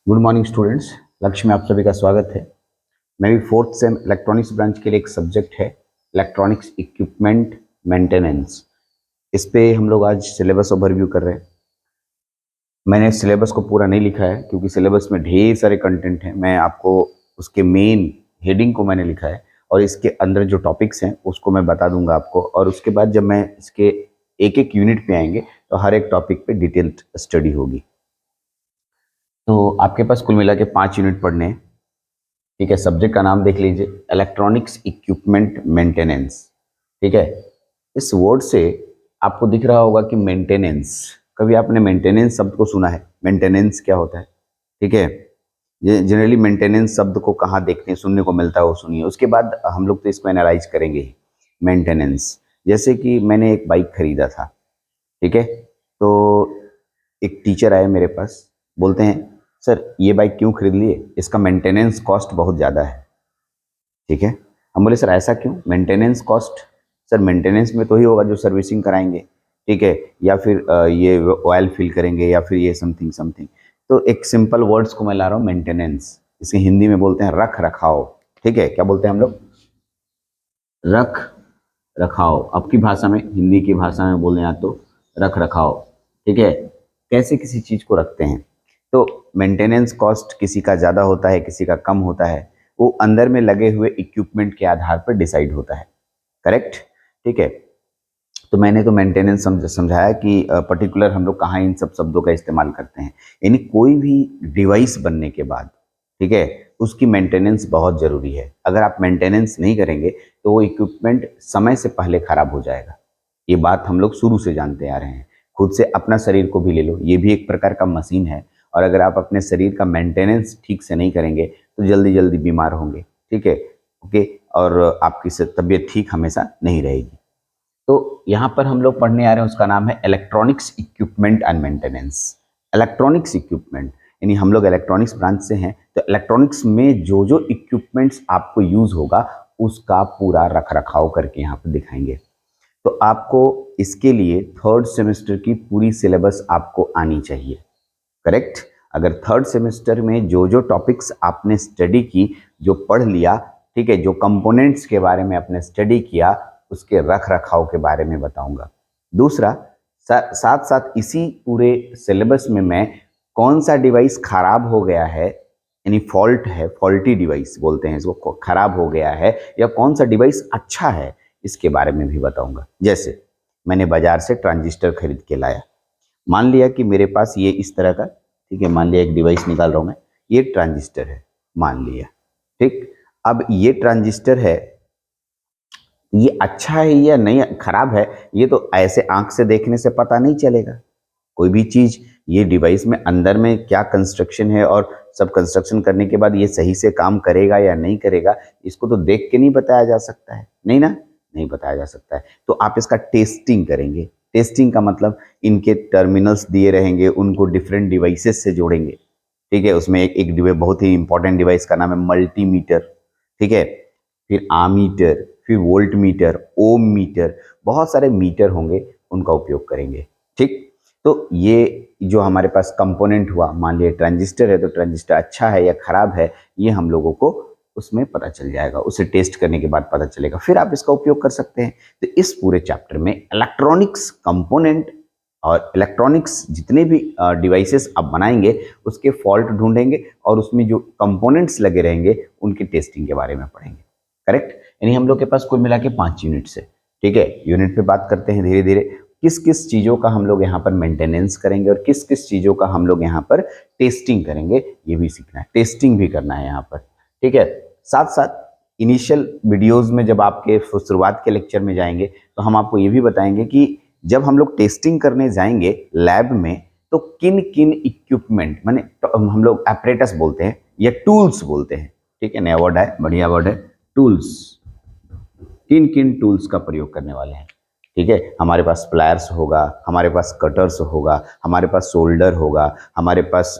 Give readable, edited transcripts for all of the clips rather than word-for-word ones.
Good morning students. लक्ष्य में आप सभी का स्वागत है। मैं भी फोर्थ सेम इलेक्ट्रॉनिक्स ब्रांच के लिए एक सब्जेक्ट है इलेक्ट्रॉनिक्स इक्विपमेंट मेंटेनेंस। इस पे हम लोग आज सिलेबस ओवरव्यू कर रहे हैं। मैंने सिलेबस को पूरा नहीं लिखा है क्योंकि सिलेबस में ढेर सारे कंटेंट हैं। मैं आपको उसके मेन हेडिंग को मैंने लिखा है और इसके अंदर जो टॉपिक्स हैं उसको मैं बता दूंगा आपको, और उसके बाद जब मैं इसके एक एक यूनिट पे आएंगे तो हर एक टॉपिक पे डिटेल्ड स्टडी होगी। तो आपके पास कुल मिला के 5 यूनिट पढ़ने हैं। ठीक है, सब्जेक्ट का नाम देख लीजिए, इलेक्ट्रॉनिक्स इक्विपमेंट मेंटेनेंस। ठीक है, इस वर्ड से आपको दिख रहा होगा कि मेंटेनेंस, कभी आपने मेंटेनेंस शब्द को सुना है? मेंटेनेंस क्या होता है? ठीक है, ये जनरली मेंटेनेंस शब्द को कहाँ देखने सुनने को मिलता है वो सुनिए, उसके बाद हम लोग तो इसको एनालाइज करेंगे ही। मेंटेनेंस, जैसे कि मैंने एक बाइक खरीदा था। ठीक है, तो एक टीचर आए मेरे पास, बोलते हैं सर ये बाइक क्यों खरीद लिए, इसका मेंटेनेंस कॉस्ट बहुत ज़्यादा है। ठीक है, हम बोले सर ऐसा क्यों? मेंटेनेंस कॉस्ट, सर मेंटेनेंस में तो ही होगा जो सर्विसिंग कराएंगे, ठीक है, या फिर ये ऑयल फिल करेंगे या फिर ये समथिंग समथिंग। तो एक सिंपल वर्ड्स को मैं ला रहा हूँ, मेंटेनेंस, इसे हिंदी में बोलते हैं रख रखाव। ठीक है, क्या बोलते हैं हम लोग? रख रखाव। आपकी भाषा में, हिंदी की भाषा में बोले आप तो रख रखाव। ठीक है, कैसे किसी चीज को रखते हैं। तो मेंटेनेंस कॉस्ट किसी का ज़्यादा होता है, किसी का कम होता है, वो अंदर में लगे हुए इक्विपमेंट के आधार पर डिसाइड होता है। करेक्ट? ठीक है, तो मैंने तो मेंटेनेंस समझाया कि पर्टिकुलर हम लोग कहाँ इन सब शब्दों का इस्तेमाल करते हैं। यानी कोई भी डिवाइस बनने के बाद, ठीक है, उसकी मेंटेनेंस बहुत ज़रूरी है। अगर आप मेंटेनेंस नहीं करेंगे तो वो इक्विपमेंट समय से पहले खराब हो जाएगा। ये बात हम लोग शुरू से जानते आ रहे हैं। खुद से अपना शरीर को भी ले लो, ये भी एक प्रकार का मशीन है, और अगर आप अपने शरीर का मेंटेनेंस ठीक से नहीं करेंगे तो जल्दी जल्दी बीमार होंगे। ठीक है, ओके, और आपकी तबीयत ठीक हमेशा नहीं रहेगी। तो यहाँ पर हम लोग पढ़ने आ रहे हैं, उसका नाम है electronics equipment and maintenance. Electronics equipment, यानी हम लोग इलेक्ट्रॉनिक्स ब्रांच से हैं, तो इलेक्ट्रॉनिक्स में जो जो इक्विपमेंट्स आपको यूज होगा उसका पूरा रख रखाव करके यहाँ पर दिखाएंगे। तो आपको इसके लिए थर्ड सेमेस्टर की पूरी सिलेबस आपको आनी चाहिए। करेक्ट? अगर थर्ड सेमेस्टर में जो जो टॉपिक्स आपने स्टडी की, जो पढ़ लिया, ठीक है, जो कंपोनेंट्स के बारे में आपने स्टडी किया, उसके रख रखाव के बारे में बताऊंगा। दूसरा, साथ साथ इसी पूरे सिलेबस में मैं कौन सा डिवाइस खराब हो गया है, यानी फॉल्ट है, फॉल्टी डिवाइस बोलते हैं इसको, खराब हो गया है, या कौन सा डिवाइस अच्छा है, इसके बारे में भी बताऊंगा। जैसे मैंने बाजार से ट्रांजिस्टर खरीद के लाया, मान लिया कि मेरे पास ये इस तरह का, ठीक है, मान लिया एक डिवाइस निकाल रहा हूं मैं, ये ट्रांजिस्टर है, मान लिया। ठीक, अब ये ट्रांजिस्टर है, ये अच्छा है या नहीं खराब है, ये तो ऐसे आंख से देखने से पता नहीं चलेगा। कोई भी चीज, ये डिवाइस में अंदर में क्या कंस्ट्रक्शन है और सब कंस्ट्रक्शन करने के बाद ये सही से काम करेगा या नहीं करेगा, इसको तो देख के नहीं बताया जा सकता है, नहीं ना, नहीं बताया जा सकता है। तो आप इसका टेस्टिंग करेंगे। टेस्टिंग का मतलब इनके टर्मिनल्स दिए रहेंगे, उनको डिफरेंट डिवाइसेस से जोड़ेंगे। ठीक है, उसमें एक डिवाइस, बहुत ही इंपॉर्टेंट डिवाइस का नाम है मल्टीमीटर। ठीक है, फिर आमीटर, फिर वोल्ट मीटर, ओम मीटर, बहुत सारे मीटर होंगे, उनका उपयोग करेंगे। ठीक, तो ये जो हमारे पास कंपोनेंट हुआ, मान लिया ट्रांजिस्टर है, तो ट्रांजिस्टर अच्छा है या खराब है, ये हम लोगों को उसमें पता चल जाएगा, उसे टेस्ट करने के बाद पता चलेगा, फिर आप इसका उपयोग कर सकते हैं। तो इस पूरे चैप्टर में इलेक्ट्रॉनिक्स कंपोनेंट और इलेक्ट्रॉनिक्स जितने भी डिवाइसेस आप बनाएंगे उसके फॉल्ट ढूंढेंगे, और उसमें जो कंपोनेंट्स लगे रहेंगे उनकी टेस्टिंग के बारे में पढ़ेंगे। करेक्ट? यानी हम लोग के पास कुल मिला के 5 यूनिट्स है। ठीक है, यूनिट पे बात करते हैं धीरे धीरे, किस किस चीज़ों का हम लोग यहाँ पर मेंटेनेंस करेंगे और किस किस चीज़ों का हम लोग यहाँ पर टेस्टिंग करेंगे, ये भी सीखना है, टेस्टिंग भी करना है यहाँ पर। ठीक है, साथ साथ इनिशियल वीडियोस में जब आपके शुरुआत के लेक्चर में जाएंगे तो हम आपको ये भी बताएंगे कि जब हम लोग टेस्टिंग करने जाएंगे लैब में, तो किन किन इक्विपमेंट, माने हम लोग एपरेटस बोलते हैं या टूल्स बोलते हैं, ठीक है, नया वर्ड है, बढ़िया वर्ड है, टूल्स, किन किन टूल्स का प्रयोग करने वाले हैं। ठीक है, हमारे पास प्लायर्स होगा, हमारे पास कटर्स होगा, हमारे पास सोल्डर होगा, हमारे पास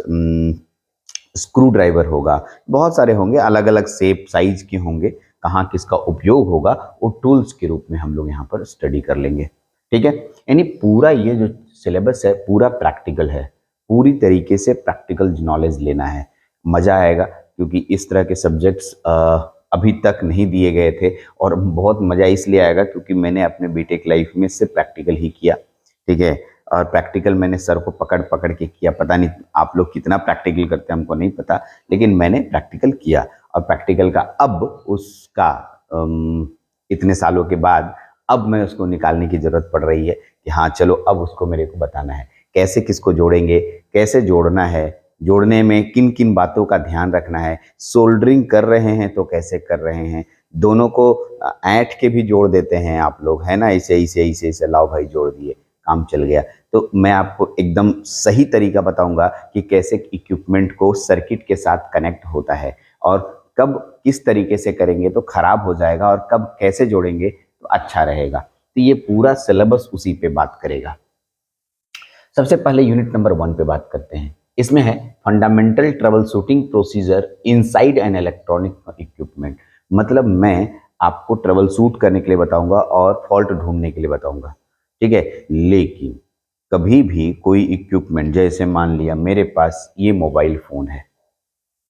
स्क्रू ड्राइवर होगा, बहुत सारे होंगे, अलग अलग शेप साइज के होंगे, कहाँ किसका उपयोग होगा वो टूल्स के रूप में हम लोग यहाँ पर स्टडी कर लेंगे। ठीक है, यानी पूरा ये जो सिलेबस है पूरा प्रैक्टिकल है, पूरी तरीके से प्रैक्टिकल नॉलेज लेना है। मज़ा आएगा, क्योंकि इस तरह के सब्जेक्ट्स अभी तक नहीं दिए गए थे। और बहुत मज़ा इसलिए आएगा क्योंकि मैंने अपने बीटेक लाइफ में सिर्फ प्रैक्टिकल ही किया, ठीक है। और प्रैक्टिकल मैंने सर को पकड़ पकड़ के किया। पता नहीं आप लोग कितना प्रैक्टिकल करते हैं, हमको नहीं पता, लेकिन मैंने प्रैक्टिकल किया। और प्रैक्टिकल का अब उसका इतने सालों के बाद अब मैं उसको निकालने की ज़रूरत पड़ रही है कि हाँ चलो अब उसको मेरे को बताना है, कैसे किसको जोड़ेंगे, कैसे जोड़ना है, जोड़ने में किन किन बातों का ध्यान रखना है, सोल्डरिंग कर रहे हैं तो कैसे कर रहे हैं, दोनों को ऐंठ के भी जोड़ देते हैं आप लोग, है ना, इसे इसे इसे इसे लाओ भाई जोड़ दिए, काम चल गया। तो मैं आपको एकदम सही तरीका बताऊंगा कि कैसे इक्विपमेंट को सर्किट के साथ कनेक्ट होता है, और कब किस तरीके से करेंगे तो खराब हो जाएगा, और कब कैसे जोड़ेंगे तो अच्छा रहेगा। तो ये पूरा सिलेबस उसी पे बात करेगा। सबसे पहले यूनिट नंबर 1 पे बात करते हैं। इसमें है fundamental trouble shooting procedure inside an electronic equipment. मतलब मैं आपको ट्रबल शूट करने के लिए बताऊंगा और फॉल्ट ढूंढने के लिए बताऊंगा, ठीक है। लेकिन कभी भी कोई इक्विपमेंट, जैसे मान लिया मेरे पास ये मोबाइल फ़ोन है,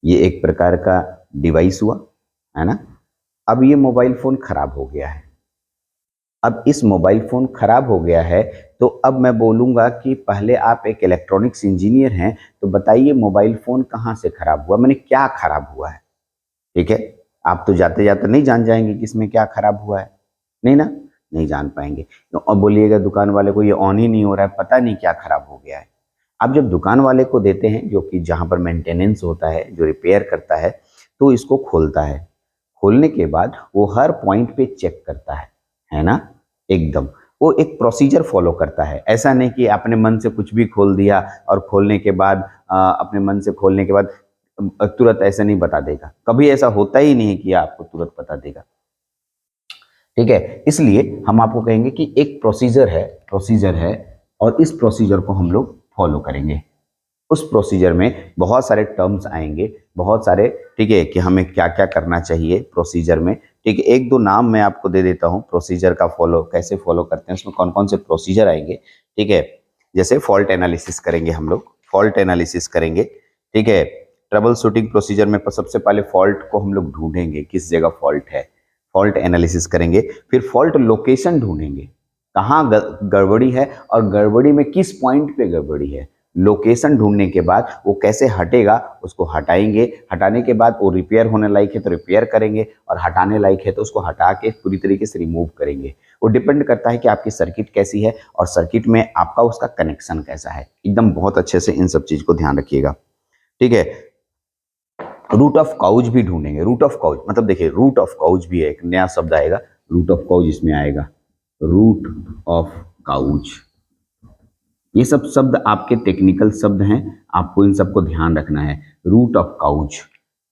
ये एक प्रकार का डिवाइस हुआ, है ना। अब ये मोबाइल फ़ोन खराब हो गया है। अब इस मोबाइल फ़ोन खराब हो गया है, तो अब मैं बोलूँगा कि पहले आप एक इलेक्ट्रॉनिक्स इंजीनियर हैं, तो बताइए मोबाइल फ़ोन कहाँ से खराब हुआ, माने क्या खराब हुआ है, ठीक है। आप तो जाते-जाते नहीं जान जाएँगे कि इसमें क्या खराब हुआ है, नहीं ना? नहीं जान पाएँगे। तो अब बोलिएगा दुकान वाले को ये ऑन ही नहीं हो रहा है, पता नहीं क्या खराब हो गया है। आप जब दुकान वाले को देते हैं, जो कि जहाँ पर मेंटेनेंस होता है, जो रिपेयर करता है, तो इसको खोलता है। खोलने के बाद वो हर पॉइंट पे चेक करता है ना? एकदम। वो एक प्रोसीजर फ़ॉलो करता है। ऐसा नहीं कि अपने मन से कुछ भी खोल दिया और खोलने के बाद अपने मन से खोलने के बाद तुरंत ऐसे नहीं बता देगा। कभी ऐसा होता ही नहीं है कि आपको तुरंत बता देगा, ठीक है। इसलिए हम आपको कहेंगे कि एक प्रोसीजर है और इस प्रोसीजर को हम लोग फॉलो करेंगे। उस प्रोसीजर में बहुत सारे टर्म्स आएंगे, बहुत सारे, ठीक है, कि हमें क्या क्या करना चाहिए प्रोसीजर में, ठीक है। एक दो नाम मैं आपको दे देता हूँ प्रोसीजर का, फॉलो कैसे फॉलो करते हैं, उसमें कौन कौन से प्रोसीजर आएंगे, ठीक है। जैसे फॉल्ट एनालिसिस करेंगे हम लोग, फॉल्ट एनालिसिस करेंगे, ठीक है। ट्रबल शूटिंग प्रोसीजर में सबसे पहले फॉल्ट को हम लोग ढूंढेंगे, किस जगह फॉल्ट है, फॉल्ट एनालिसिस करेंगे। फिर फॉल्ट लोकेशन ढूंढेंगे, कहाँ गड़बड़ी है और गड़बड़ी में किस पॉइंट पे गड़बड़ी है। लोकेशन ढूंढने के बाद वो कैसे हटेगा उसको हटाएंगे, हटाने के बाद वो रिपेयर होने लायक है तो रिपेयर करेंगे, और हटाने लायक है तो उसको हटा के पूरी तरीके से रिमूव करेंगे। वो डिपेंड करता है कि आपकी सर्किट कैसी है और सर्किट में आपका उसका कनेक्शन कैसा है। एकदम बहुत अच्छे से इन सब चीज़ को ध्यान रखिएगा, ठीक है। रूट ऑफ काउज भी ढूंढेंगे। रूट ऑफ काउज मतलब देखिए, रूट ऑफ काउज भी है, एक नया शब्द आएगा, रूट ऑफ काउज इसमें आएगा, रूट ऑफ काउज। ये सब शब्द आपके टेक्निकल शब्द हैं, आपको इन सबको ध्यान रखना है। रूट ऑफ काउज,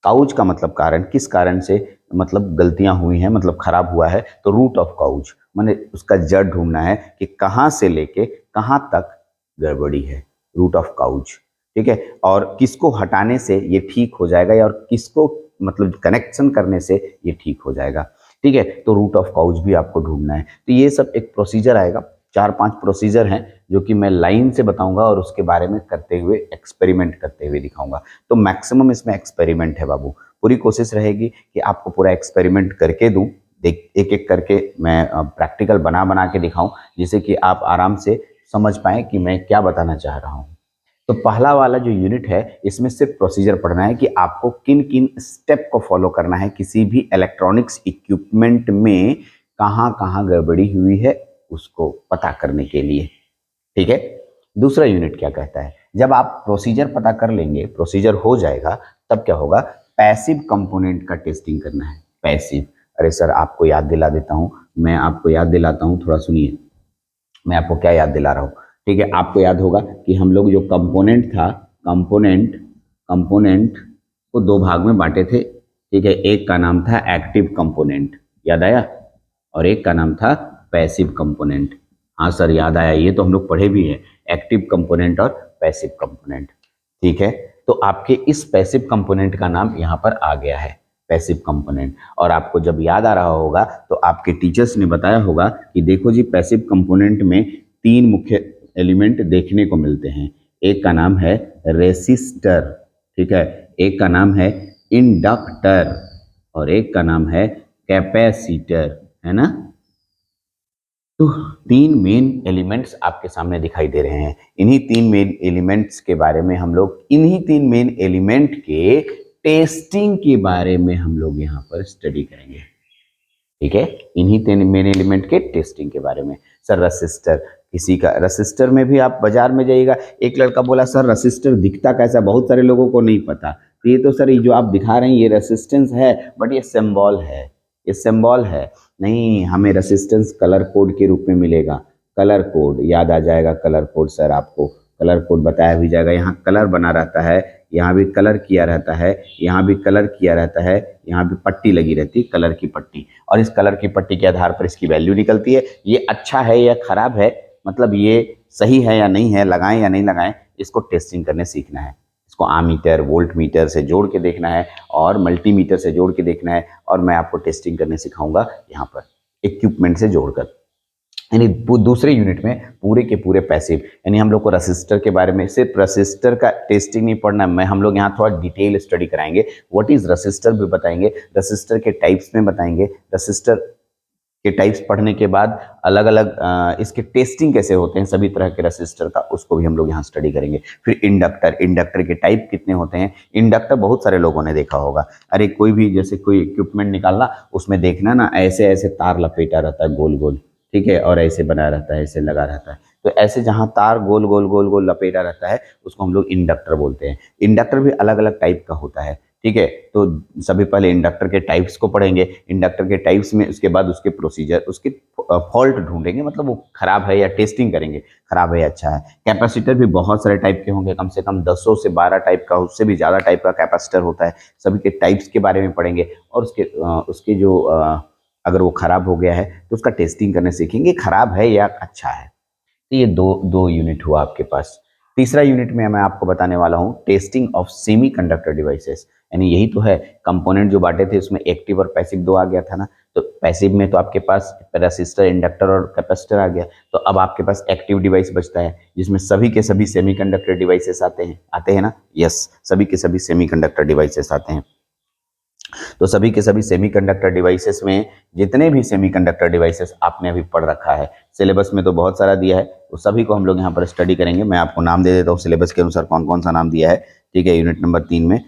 काउज का मतलब कारण, किस कारण से मतलब गलतियां हुई हैं, मतलब खराब हुआ है, तो रूट ऑफ काउज माने उसका जड़ ढूंढना है कि कहाँ से लेके कहाँ तक गड़बड़ी है, रूट ऑफ काउज, ठीक है। और किसको हटाने से ये ठीक हो जाएगा, या और किसको मतलब कनेक्शन करने से ये ठीक हो जाएगा, ठीक है। तो रूट ऑफ काउज भी आपको ढूंढना है। तो ये सब एक प्रोसीजर आएगा, 4-5 प्रोसीजर हैं जो कि मैं लाइन से बताऊंगा और उसके बारे में करते हुए एक्सपेरिमेंट करते हुए दिखाऊंगा। तो मैक्सिमम इसमें एक्सपेरिमेंट है बाबू, पूरी कोशिश रहेगी कि आपको पूरा एक्सपेरिमेंट करके दूं, देख एक एक करके मैं प्रैक्टिकल बना बना के दिखाऊं, जिससे कि आप आराम से समझ पाएं कि मैं क्या बताना चाह रहा हूं। तो पहला वाला जो यूनिट है, इसमें सिर्फ प्रोसीजर पढ़ना है कि आपको किन किन स्टेप को फॉलो करना है किसी भी इलेक्ट्रॉनिक्स इक्विपमेंट में, कहाँ कहाँ गड़बड़ी हुई है उसको पता करने के लिए, ठीक है। दूसरा यूनिट क्या कहता है, जब आप प्रोसीजर पता कर लेंगे, प्रोसीजर हो जाएगा, तब क्या होगा, पैसिव कंपोनेंट का टेस्टिंग करना है। पैसिव, अरे सर आपको याद दिला देता हूँ, मैं आपको याद दिलाता हूँ, थोड़ा सुनिए, मैं आपको क्या याद दिला रहा हूँ, ठीक है। आपको याद होगा कि हम लोग जो कंपोनेंट था, कंपोनेंट को दो भाग में बांटे थे, ठीक है। एक का नाम था एक्टिव कंपोनेंट, याद आया, और एक का नाम था पैसिव कंपोनेंट। हाँ सर याद आया, ये तो हम लोग पढ़े भी हैं, एक्टिव कंपोनेंट और पैसिव कंपोनेंट, ठीक है। तो आपके इस पैसिव कंपोनेंट का नाम यहाँ पर आ गया है, पैसिव कंपोनेंट। और आपको जब याद आ रहा होगा तो आपके टीचर्स ने बताया होगा कि देखो जी, पैसिव कंपोनेंट में 3 मुख्य एलिमेंट देखने को मिलते हैं। एक का नाम है रेसिस्टर, ठीक है, एक का नाम है इंडक्टर और एक का नाम है कैपेसिटर, है ना। तो तीन मेन एलिमेंट्स आपके सामने दिखाई दे रहे हैं। इन्हीं तीन मेन एलिमेंट्स के बारे में हम लोग, इन्हीं तीन मेन एलिमेंट के टेस्टिंग के बारे में हम लोग यहाँ पर स्टडी करेंगे, ठीक है। इन्हीं तीन मेन एलिमेंट के टेस्टिंग के बारे में। सर रसिस्टर, किसी का रसिस्टर में भी आप बाजार में जाइएगा, एक लड़का बोला सर रसिस्टर दिखता कैसा, बहुत सारे लोगों को नहीं पता। तो ये तो सर ये जो आप दिखा रहे हैं ये रेसिस्टेंस है, बट ये सिंबल है, ये सिंबल है। नहीं, हमें रेसिस्टेंस कलर कोड के रूप में मिलेगा। कलर कोड याद आ जाएगा, कलर कोड सर आपको कलर कोड बताया भी जाएगा। यहाँ कलर बना रहता है, यहाँ भी कलर किया रहता है, यहाँ भी कलर किया रहता है, यहाँ भी पट्टी लगी रहती है, कलर की पट्टी, और इस कलर की पट्टी के आधार पर इसकी वैल्यू निकलती है। ये अच्छा है या खराब है, मतलब ये सही है या नहीं है, लगाएं या नहीं लगाएं, इसको टेस्टिंग करने सीखना है। इसको आमीटर, वोल्ट मीटर से जोड़ के देखना है और मल्टीमीटर से जोड़ के देखना है, और मैं आपको टेस्टिंग करने सिखाऊंगा यहाँ पर इक्विपमेंट से जोड़कर। यानी दूसरे यूनिट में पूरे के पूरे पैसिव, यानी हम लोग को रसिस्टर के बारे में, सिर्फ रसिस्टर का टेस्टिंग नहीं पढ़ना, मैं हम लोग यहाँ थोड़ा डिटेल स्टडी कराएंगे। व्हाट इज रसिस्टर भी बताएंगे, रसिस्टर के टाइप्स में बताएंगे, रसिस्टर के टाइप्स पढ़ने के बाद अलग अलग इसके टेस्टिंग कैसे होते हैं सभी तरह के रसिस्टर का, उसको भी हम लोग यहाँ स्टडी करेंगे। फिर इंडक्टर, इंडक्टर के टाइप कितने होते हैं। इंडक्टर बहुत सारे लोगों ने देखा होगा, अरे कोई भी जैसे कोई इक्विपमेंट निकालना, उसमें देखना ना ऐसे ऐसे तार लपेटा रहता है गोल गोल, ठीक है, और ऐसे बना रहता है, ऐसे लगा रहता है। तो ऐसे जहाँ तार गोल गोल गोल गोल लपेटा रहता है उसको हम लोग इंडक्टर बोलते हैं। इंडक्टर भी अलग अलग टाइप का होता है, ठीक है। तो सभी पहले इंडक्टर के टाइप्स को पढ़ेंगे, इंडक्टर के टाइप्स में उसके बाद उसके प्रोसीजर, उसके फॉल्ट ढूंढेंगे, मतलब वो खराब है या टेस्टिंग करेंगे खराब है या अच्छा है। कैपेसिटर भी बहुत सारे टाइप के होंगे, कम से कम 10 से 12 टाइप का, उससे भी ज़्यादा टाइप का कैपेसिटर होता है। सभी के टाइप्स के बारे में पढ़ेंगे और उसके जो अगर वो खराब हो गया है तो उसका टेस्टिंग करने सीखेंगे, खराब है या अच्छा है। तो ये दो यूनिट हुआ आपके पास। तीसरा यूनिट में मैं आपको बताने वाला हूँ testing of semi conductor devices, यानी यही तो है कंपोनेंट जो बांटे थे उसमें एक्टिव और पैसिव दो आ गया था ना। तो पैसिव में तो आपके पास रेसिस्टर, इंडक्टर और कैपेसिटर आ गया, तो अब आपके पास एक्टिव डिवाइस बचता है जिसमें सभी के सभी सेमीकंडक्टर डिवाइसेस आते हैं ना। यस, सभी के सभी सेमीकंडक्टर डिवाइसेस आते हैं। तो सभी के सभी सेमीकंडक्टर डिवाइसेस में जितने भी सेमीकंडक्टर डिवाइसेस आपने अभी पढ़ रखा है, सिलेबस में तो बहुत सारा दिया है, तो सभी को हम लोग यहाँ पर स्टडी करेंगे। मैं आपको नाम दे देता हूँ सिलेबस के अनुसार कौन कौन सा नाम दिया है, ठीक है। यूनिट नंबर 3 में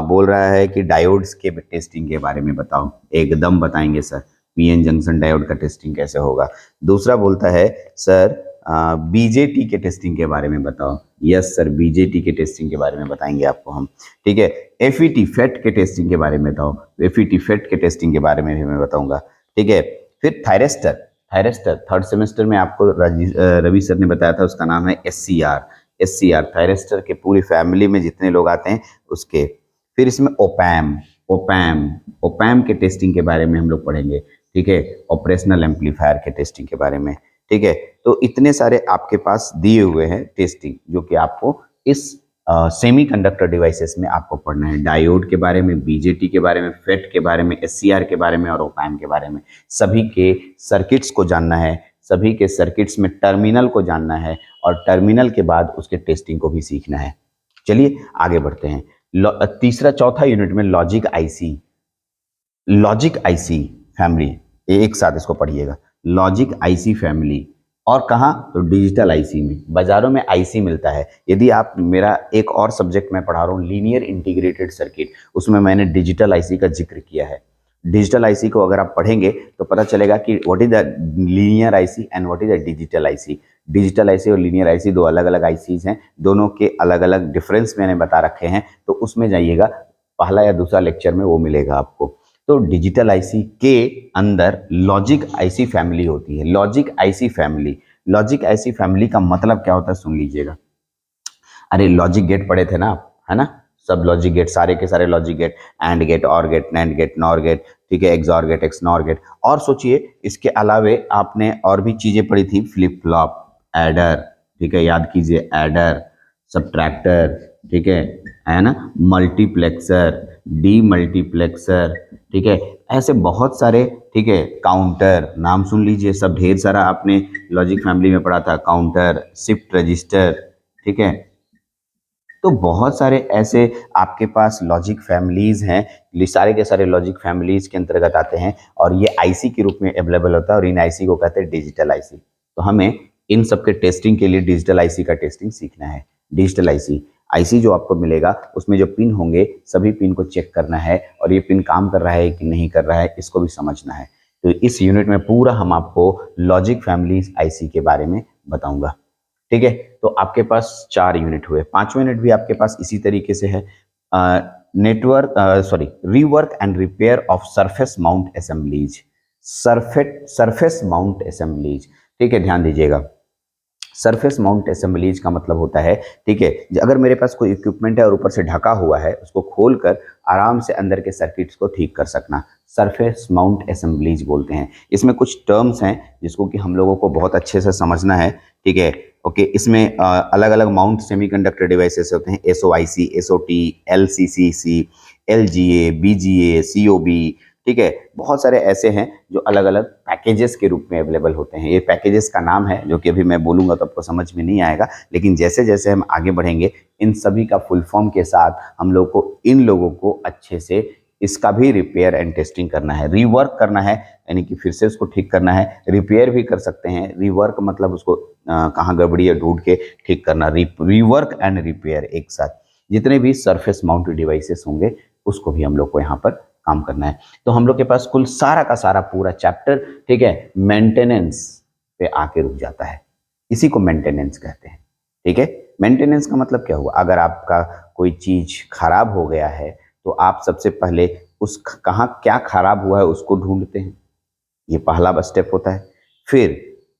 बोल रहा है कि डायोड्स के टेस्टिंग के बारे में बताओ, एकदम बताएंगे सर। पीएन जंक्शन डायोड का टेस्टिंग कैसे होगा। दूसरा बोलता है सर बीजेटी के टेस्टिंग के बारे में बताओ। यस सर, बीजेटी के टेस्टिंग के बारे में बताएंगे आपको हम, ठीक है। एफईटी फेट के टेस्टिंग के बारे में बताओ, एफईटी फेट के टेस्टिंग के बारे में भी मैं बताऊंगा, ठीक है। फिर थायरेस्टर, थायरेस्टर थर्ड सेमेस्टर में आपको रवि सर ने बताया था, उसका नाम है एससीआर, एससीआर थायरेस्टर के पूरी फैमिली में जितने लोग आते हैं उसके। फिर इसमें ओपैम, ओपैम ओपैम के टेस्टिंग के बारे में हम लोग पढ़ेंगे, ठीक है। ऑपरेशनल एम्पलीफायर के टेस्टिंग के बारे में, ठीक है। तो इतने सारे आपके पास दिए हुए हैं टेस्टिंग, जो कि आपको इस सेमीकंडक्टर डिवाइसेस में आपको पढ़ना है। डायोड के बारे में, बीजेटी के बारे में, फेट के बारे में, एससीआर के बारे में और ओपैम के बारे में। सभी के सर्किट्स को जानना है, सभी के सर्किट्स में टर्मिनल को जानना है, और टर्मिनल के बाद उसके टेस्टिंग को भी सीखना है। चलिए आगे बढ़ते हैं। तीसरा चौथा यूनिट में logic IC, logic IC family, एक साथ इसको पढ़िएगा। लॉजिक आईसी फैमिली, और कहाँ, तो डिजिटल आईसी में। बाजारों में आईसी मिलता है। यदि आप, मेरा एक और सब्जेक्ट मैं पढ़ा रहा हूँ लीनियर इंटीग्रेटेड सर्किट, उसमें मैंने डिजिटल आईसी का जिक्र किया है। डिजिटल आईसी को अगर आप पढ़ेंगे तो पता चलेगा कि what is the linear IC and what is the digital IC. Digital IC और लीनियर आईसी दो अलग अलग आईसीज हैं, दोनों के अलग अलग डिफरेंस मैंने बता रखे हैं, तो उसमें जाइएगा, पहला या दूसरा लेक्चर में वो मिलेगा आपको। तो डिजिटल आईसी के अंदर लॉजिक आईसी फैमिली होती है। Logic IC family, logic IC family का मतलब क्या होता है सुन लीजिएगा। अरे लॉजिक गेट पढ़े थे ना आप, है ना, सब लॉजिक गेट, सारे के सारे logic gate, and gate, or gate, nand gate, nor gate, ठीक है, एक्सॉर गेट, एक्सनॉर गेट। और सोचिए इसके अलावे आपने और भी चीजें पढ़ी थी, फ्लिप फ्लॉप, एडर, ठीक है, याद कीजिए, एडर, सब्ट्रैक्टर, ठीक है ना, मल्टीप्लेक्सर, डी मल्टीप्लेक्सर, ठीक है, ऐसे बहुत सारे, ठीक है, काउंटर, नाम सुन लीजिए, सब ढेर सारा आपने लॉजिक फैमिली में पढ़ा था। काउंटर, शिफ्ट रजिस्टर, ठीक है। तो बहुत सारे ऐसे आपके पास लॉजिक फैमिलीज हैं, ये सारे के सारे लॉजिक फैमिलीज के अंतर्गत आते हैं और ये आईसी के रूप में अवेलेबल होता है और इन आईसी को कहते हैं डिजिटल आईसी। तो हमें इन सब के टेस्टिंग के लिए डिजिटल आईसी का टेस्टिंग सीखना है। डिजिटल आईसी आईसी जो आपको मिलेगा उसमें जो पिन होंगे सभी पिन को चेक करना है और ये पिन काम कर रहा है कि नहीं कर रहा है इसको भी समझना है। तो इस यूनिट में पूरा हम आपको लॉजिक फैमिलीज आईसी के बारे में बताऊंगा। ठीक है, तो आपके पास 4 यूनिट हुए, 5वां यूनिट भी आपके पास इसी तरीके से है, rework and repair of surface mount assemblies. Surface mount assemblies, ठीक है, ध्यान दीजिएगा। सरफेस माउंट असेंबलीज का मतलब होता है, ठीक है, अगर मेरे पास कोई इक्विपमेंट है और ऊपर से ढका हुआ है, उसको खोलकर आराम से अंदर के सर्किट्स को ठीक कर सकना, सरफेस माउंट असेंबलीज बोलते हैं। इसमें कुछ टर्म्स हैं जिसको कि हम लोगों को बहुत अच्छे से समझना है। ठीक है, ओके, इसमें अलग अलग माउंट सेमीकंडक्टर डिवाइसेस होते हैं, SOIC, SOT, LCCC, LGA, BGA, COB. ठीक है, बहुत सारे ऐसे हैं जो अलग अलग पैकेजेस के रूप में अवेलेबल होते हैं। ये पैकेजेस का नाम है जो कि अभी मैं बोलूँगा तो आपको समझ में नहीं आएगा, लेकिन जैसे जैसे हम आगे बढ़ेंगे इन सभी का फुल फॉर्म के साथ हम लोग को इन लोगों को अच्छे से इसका भी रिपेयर एंड टेस्टिंग करना है, रीवर्क करना है, यानी कि फिर से उसको ठीक करना है। रिपेयर भी कर सकते हैं, रीवर्क मतलब उसको कहाँ गड़बड़ी है ढूंढ के ठीक करना। रीवर्क एंड रिपेयर एक साथ, जितने भी सरफेस माउंटेड डिवाइसेस होंगे उसको भी हम लोग को यहाँ पर काम करना है। तो हम लोग के पास कुल सारा का सारा पूरा चैप्टर, ठीक है, मेंटेनेंस पे आके रुक जाता है। इसी को मेंटेनेंस कहते हैं। ठीक है, मेंटेनेंस का मतलब क्या हुआ, अगर आपका कोई चीज खराब हो गया है तो आप सबसे पहले उस कहाँ क्या खराब हुआ है उसको ढूंढते हैं, ये पहला स्टेप होता है। फिर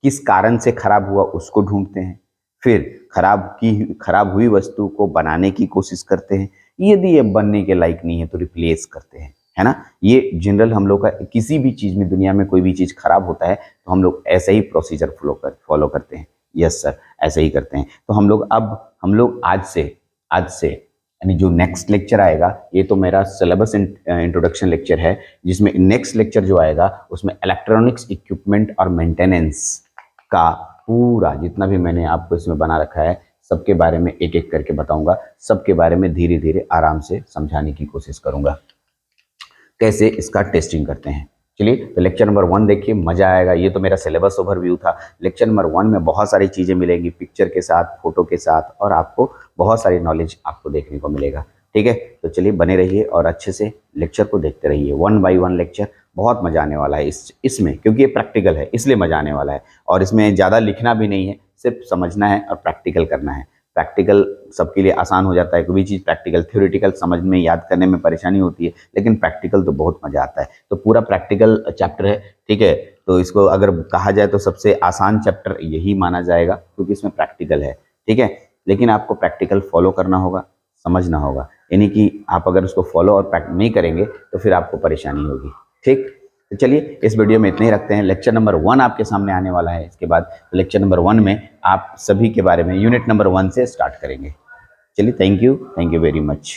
किस कारण से खराब हुआ उसको ढूंढते हैं। फिर खराब हुई वस्तु को बनाने की कोशिश करते हैं। यदि ये बनने के लायक नहीं है तो रिप्लेस करते हैं, है ना। ये जनरल हम लोग का किसी भी चीज़ में, दुनिया में कोई भी चीज़ खराब होता है तो हम लोग ऐसे ही प्रोसीजर फॉलो करते हैं। यस सर, ऐसे ही करते हैं। तो हम लोग आज से यानी जो नेक्स्ट लेक्चर आएगा, ये तो मेरा सिलेबस इंट्रोडक्शन लेक्चर है, जिसमें नेक्स्ट लेक्चर जो आएगा उसमें इलेक्ट्रॉनिक्स इक्विपमेंट और मेंटेनेंस का पूरा जितना भी मैंने आपको इसमें बना रखा है सबके बारे में एक एक करके बताऊंगा। सबके बारे में धीरे धीरे आराम से समझाने की कोशिश करूंगा, कैसे इसका टेस्टिंग करते हैं। चलिए, तो लेक्चर नंबर 1 देखिए, मजा आएगा। ये तो मेरा सिलेबस ओवरव्यू था। लेक्चर नंबर 1 में बहुत सारी चीज़ें मिलेंगी, पिक्चर के साथ, फोटो के साथ, और आपको बहुत सारी नॉलेज आपको देखने को मिलेगा। ठीक है, तो चलिए बने रहिए और अच्छे से लेक्चर को देखते रहिए। 1 बाय 1 लेक्चर, बहुत मजा आने वाला है इसमें, क्योंकि ये प्रैक्टिकल है इसलिए मजा आने वाला है। और इसमें ज़्यादा लिखना भी नहीं है, सिर्फ समझना है और प्रैक्टिकल करना है। प्रैक्टिकल सबके लिए आसान हो जाता है, कोई भी चीज़ प्रैक्टिकल, थ्योरेटिकल समझ में याद करने में परेशानी होती है, लेकिन प्रैक्टिकल तो बहुत मजा आता है। तो पूरा प्रैक्टिकल चैप्टर है। ठीक है, तो इसको अगर कहा जाए तो सबसे आसान चैप्टर यही माना जाएगा, क्योंकि इसमें प्रैक्टिकल है। ठीक है, लेकिन आपको प्रैक्टिकल फॉलो करना होगा, समझना होगा, यानी कि आप अगर उसको फॉलो और नहीं करेंगे तो फिर आपको परेशानी होगी। ठीक, तो चलिए इस वीडियो में इतना ही रखते हैं। लेक्चर नंबर 1 आपके सामने आने वाला है। इसके बाद लेक्चर नंबर 1 में आप सभी के बारे में यूनिट नंबर 1 से स्टार्ट करेंगे। चलिए, थैंक यू वेरी मच।